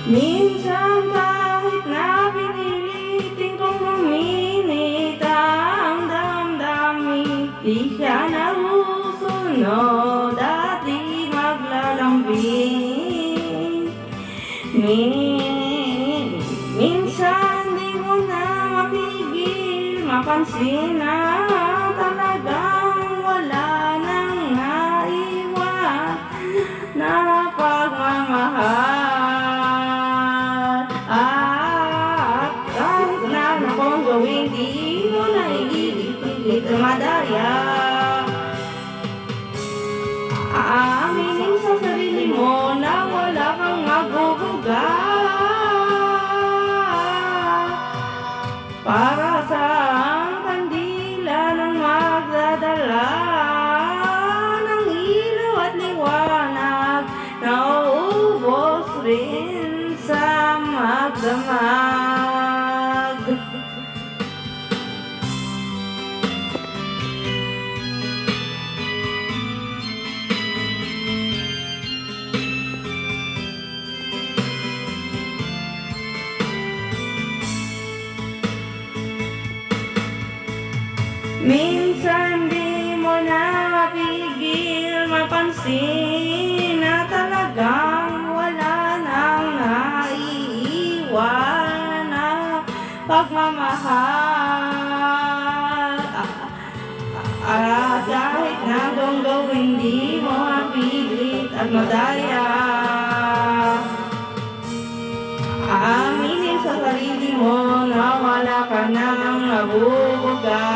Minsan kahit na pinilitin kong luminit ang damdamin, di siya narusunod at di maglalambing. Minsan di mo na mapigil mapansin na talagang wala nang naiwan na pagmamahal. At kahit na akong gawin, di mo na ipilit madaya. Aaminin sa sarili mo na wala kang maguguga para sa kandila ng magdadala ng ilaw at liwanag na uubos rin sa magdamag. Minsan di mo na mapigil mapansin na talagang wala nang naiiwan na pagmamahal. At kahit na gawin, di mo mapilit at madaya. Aaminin sa sarili mo na wala ka nang nabubuga.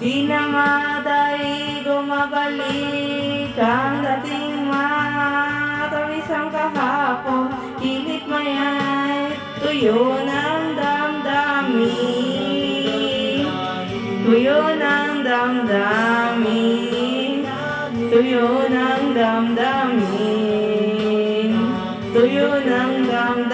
Di na madali gumabalik ang dating matamis ang kahapon. Pilit maya'y tuyo ng damdamin, tuyo ng damdamin, tuyo ng damdamin, tuyo ng damdamin.